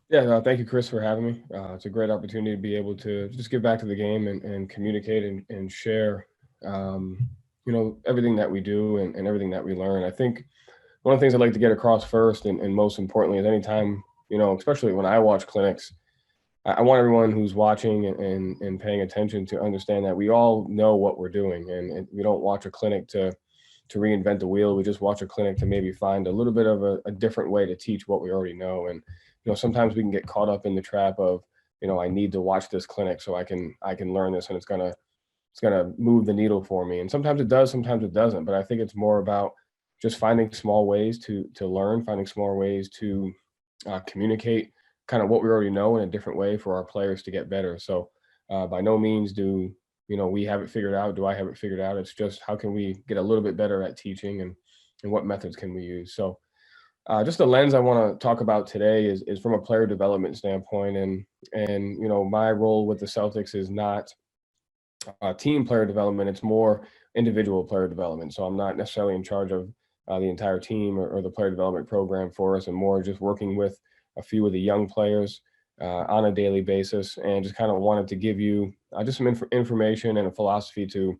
Yeah, no, thank you, Chris, for having me. It's a great opportunity to be able to just give back to the game and communicate and share, everything that we do and everything that we learn. I think one of the things I'd like to get across first and most importantly is anytime, especially when I watch clinics, I want everyone who's watching and paying attention to understand that we all know what we're doing, and we don't watch a clinic to reinvent the wheel. We just watch a clinic to maybe find a little bit of a different way to teach what we already know. And sometimes we can get caught up in the trap of, I need to watch this clinic so I can learn this, and it's gonna move the needle for me. And sometimes it does, sometimes it doesn't. But I think it's more about just finding small ways to learn, finding small ways to communicate kind of what we already know in a different way for our players to get better. So by no means do we have it figured out. Do I have it figured out? It's just how can we get a little bit better at teaching and what methods can we use. So just the lens I want to talk about today is from a player development standpoint, and my role with the Celtics is not team player development. It's more individual player development. So I'm not necessarily in charge of the entire team or the player development program for us, and more just working with a few of the young players on a daily basis, and just kind of wanted to give you just some information and a philosophy to,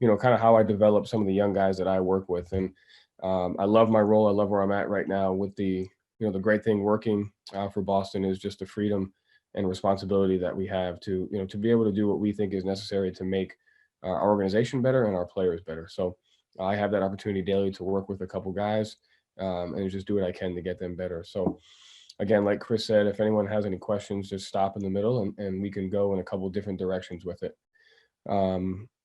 kind of how I develop some of the young guys that I work with. And I love my role. I love where I'm at right now with the great thing working for Boston is just the freedom and responsibility that we have to to be able to do what we think is necessary to make our organization better and our players better. So I have that opportunity daily to work with a couple guys and just do what I can to get them better. So again, like Chris said, if anyone has any questions, just stop in the middle and we can go in a couple different directions with it.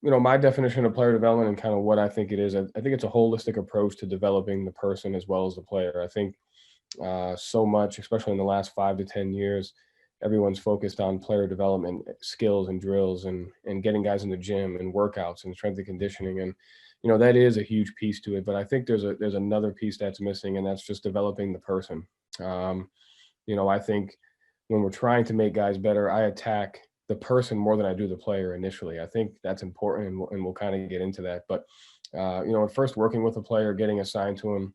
My definition of player development and kind of what I think it is, I think it's a holistic approach to developing the person as well as the player. I think so much, especially in the last 5 to 10 years, everyone's focused on player development skills and drills and getting guys in the gym and workouts and strength and conditioning. And that is a huge piece to it, but I think there's another piece that's missing, and that's just developing the person. um, I think when we're trying to make guys better, I attack the person more than I do the player initially. I think that's important, and we'll kind of get into that. But at first, working with a player, getting assigned to him,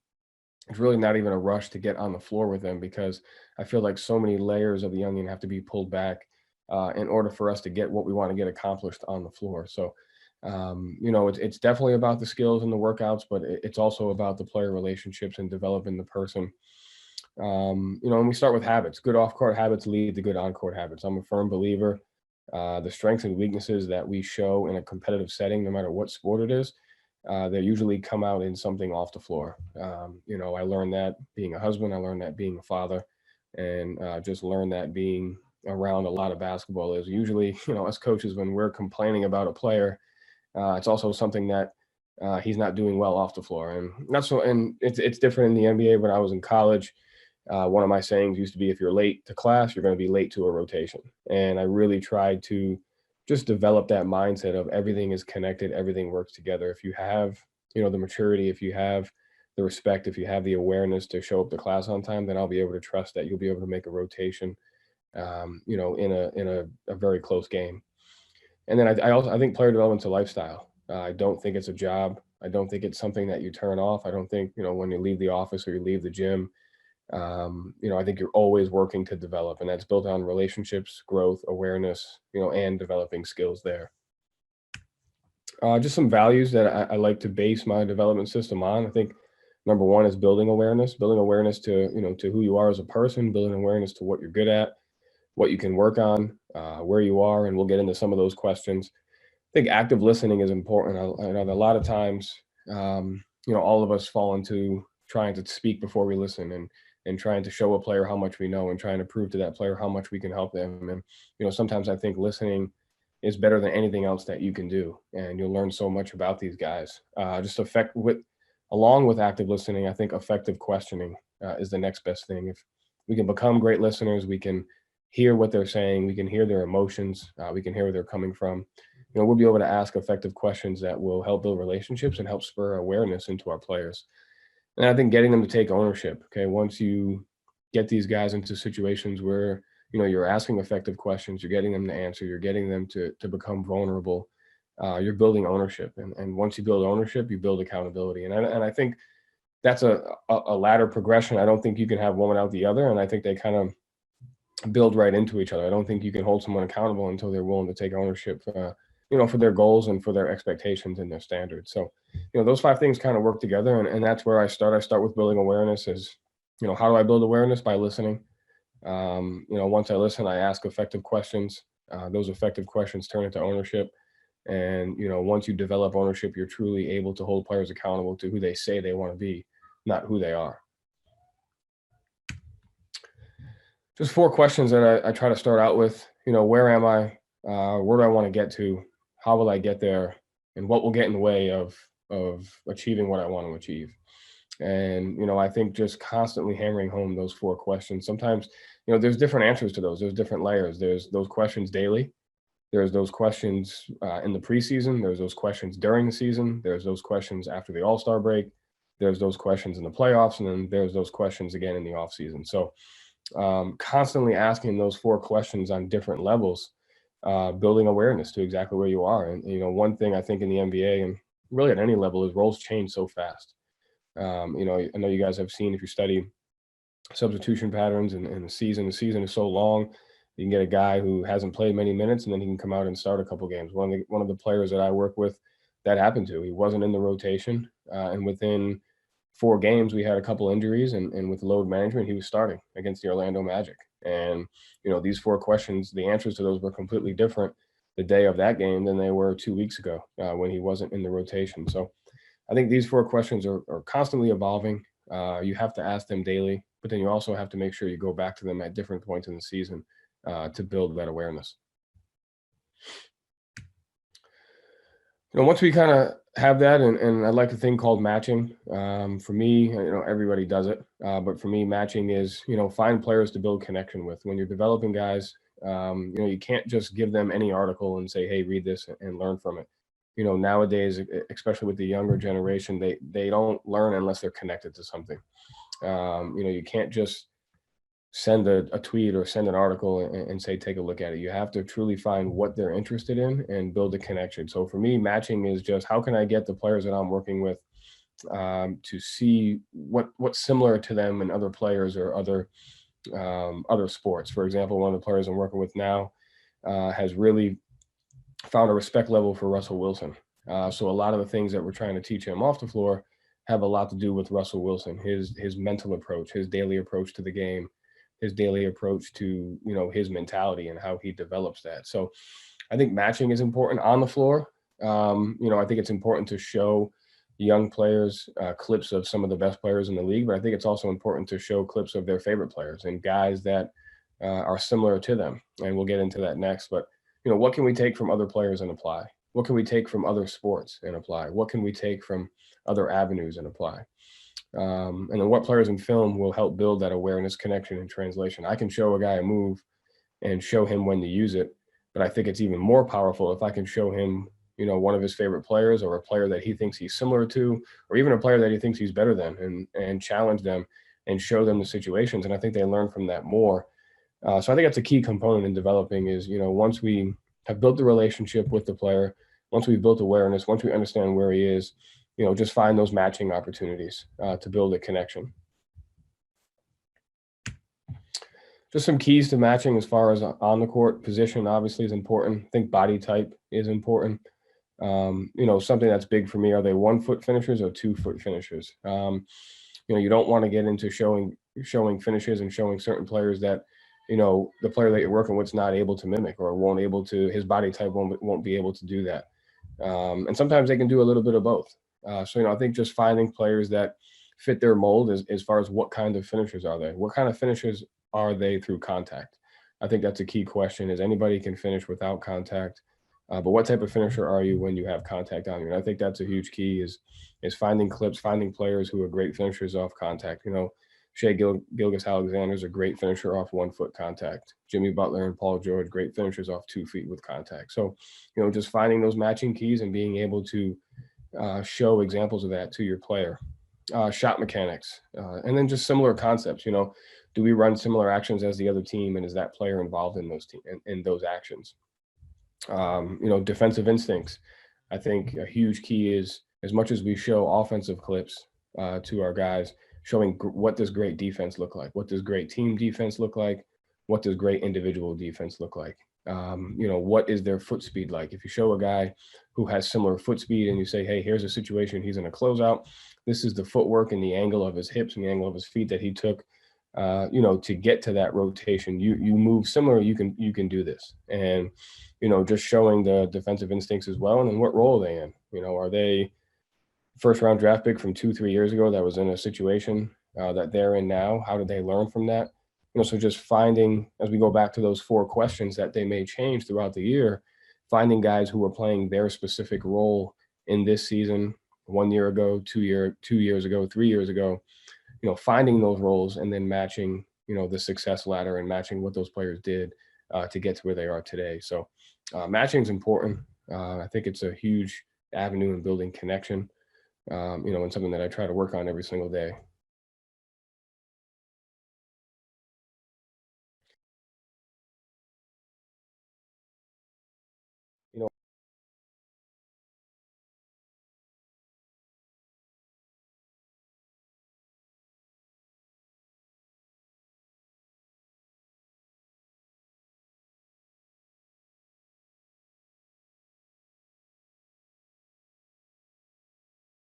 it's really not even a rush to get on the floor with them, because I feel like so many layers of the onion have to be pulled back in order for us to get what we want to get accomplished on the floor. So, it's definitely about the skills and the workouts, but it's also about the player relationships and developing the person. And we start with habits. Good off-court habits lead to good on-court habits. I'm a firm believer. The strengths and weaknesses that we show in a competitive setting, no matter what sport it is, they usually come out in something off the floor. I learned that being a husband, I learned that being a father, and just learned that being around a lot of basketball is usually, us coaches, when we're complaining about a player, it's also something that he's not doing well off the floor. And not so, and it's different in the NBA. When I was in college, one of my sayings used to be, if you're late to class, you're going to be late to a rotation. And I really tried to just develop that mindset of everything is connected, everything works together. If you have, the maturity, if you have the respect, if you have the awareness to show up to class on time, then I'll be able to trust that you'll be able to make a rotation, in a very close game. And then I think player development's a lifestyle. I don't think it's a job. I don't think it's something that you turn off. I don't think, when you leave the office or you leave the gym, I think you're always working to develop, and that's built on relationships, growth, awareness, and developing skills there. Just some values that I like to base my development system on. I think number one is building awareness to, to who you are as a person, building awareness to what you're good at, what you can work on, where you are, and we'll get into some of those questions. I think active listening is important. I know that a lot of times, all of us fall into trying to speak before we listen, and trying to show a player how much we know, and trying to prove to that player how much we can help them. And sometimes I think listening is better than anything else that you can do, and you'll learn so much about these guys. Just effect with Along with active listening, I think effective questioning is the next best thing. If we can become great listeners, we can hear what they're saying, we can hear their emotions, we can hear where they're coming from. We'll be able to ask effective questions that will help build relationships and help spur awareness into our players. And I think getting them to take ownership. Okay, once you get these guys into situations where you're asking effective questions, you're getting them to answer, you're getting them to become vulnerable. You're building ownership, and once you build ownership, you build accountability. And I think that's a ladder progression. I don't think you can have one without the other, and I think they kind of build right into each other. I don't think you can hold someone accountable until they're willing to take ownership, for their goals and for their expectations and their standards. So, those 5 things kind of work together, and that's where I start. I start with building awareness. How do I build awareness? By listening. Once I listen, I ask effective questions. Those effective questions turn into ownership. And, once you develop ownership, you're truly able to hold players accountable to who they say they want to be, not who they are. Just 4 questions that I try to start out with. Where am I? Where do I want to get to? How will I get there? And what will get in the way of achieving what I want to achieve? And, I think just constantly hammering home those 4 questions. Sometimes, there's different answers to those. There's different layers. There's those questions daily. There's those questions in the preseason. There's those questions during the season. There's those questions after the All-Star break. There's those questions in the playoffs. And then there's those questions again in the offseason. So constantly asking those 4 questions on different levels, building awareness to exactly where you are. And, one thing I think in the NBA and really at any level is roles change so fast. I know you guys have seen, if you study substitution patterns and the season is so long, you can get a guy who hasn't played many minutes and then he can come out and start a couple games. One of the players that I work with, that happened to. He wasn't in the rotation, and within 4 games, we had a couple injuries, and with load management, he was starting against the Orlando Magic. And, these 4 questions, the answers to those were completely different the day of that game than they were 2 weeks ago when he wasn't in the rotation. So I think these 4 questions are constantly evolving. You have to ask them daily, but then you also have to make sure you go back to them at different points in the season to build that awareness. Once we kind of have that, and I like a thing called matching. For me, everybody does it, but for me, matching is, find players to build connection with. When you're developing guys, you can't just give them any article and say, hey, read this and learn from it. Nowadays, especially with the younger generation, they don't learn unless they're connected to something. You can't just send a tweet or send an article and say, take a look at it. You have to truly find what they're interested in and build a connection. So for me, matching is just how can I get the players that I'm working with to see what's similar to them and other players or other sports. For example, one of the players I'm working with now has really found a respect level for Russell Wilson. So a lot of the things that we're trying to teach him off the floor have a lot to do with Russell Wilson, his mental approach, his daily approach to the game, his daily approach to, his mentality and how he develops that. So I think matching is important on the floor. I think it's important to show young players clips of some of the best players in the league, but I think it's also important to show clips of their favorite players and guys that are similar to them. And we'll get into that next. But, what can we take from other players and apply? What can we take from other sports and apply? What can we take from other avenues and apply? And then what players in film will help build that awareness, connection, and translation. I can show a guy a move and show him when to use it, but I think it's even more powerful if I can show him, one of his favorite players or a player that he thinks he's similar to, or even a player that he thinks he's better than, and challenge them and show them the situations. And I think they learn from that more. So I think that's a key component in developing is, once we have built the relationship with the player, once we've built awareness, once we understand where he is, just find those matching opportunities to build a connection. Just some keys to matching as far as on the court. Position obviously is important. I think body type is important. Something that's big for me, are they 1-foot finishers or 2-foot finishers? You don't want to get into showing finishes and showing certain players that, the player that you're working with is not able to mimic or his body type won't be able to do that. And sometimes they can do a little bit of both. So, I think just finding players that fit their mold as far as what kind of finishers are they? What kind of finishers are they through contact? I think that's a key question, is anybody can finish without contact. But what type of finisher are you when you have contact on you? And I think that's a huge key is finding clips, finding players who are great finishers off contact. Shea Gilgeous-Alexander is a great finisher off 1-foot contact. Jimmy Butler and Paul George, great finishers off 2 feet with contact. So, just finding those matching keys and being able to show examples of that to your player. Shot mechanics, and then just similar concepts. Do we run similar actions as the other team, and is that player involved in those actions? Defensive instincts. I think a huge key is, as much as we show offensive clips to our guys, showing what does great defense look like? What does great team defense look like? what does great individual defense look like? What is their foot speed like? If you show a guy who has similar foot speed and you say, hey, here's a situation, he's in a closeout. This is the footwork and the angle of his hips and the angle of his feet that he took, to get to that rotation. You move similar, you can do this. And, just showing the defensive instincts as well. And then what role are they in? Are they first round draft pick from 2-3 years ago that was in a situation that they're in now? How did they learn from that? So just finding, as we go back to those 4 questions that they may change throughout the year, finding guys who are playing their specific role in this season, 1 year ago, 2 years ago, 3 years ago, finding those roles and then matching, the success ladder and matching what those players did to get to where they are today. So matching is important. I think it's a huge avenue in building connection, and something that I try to work on every single day.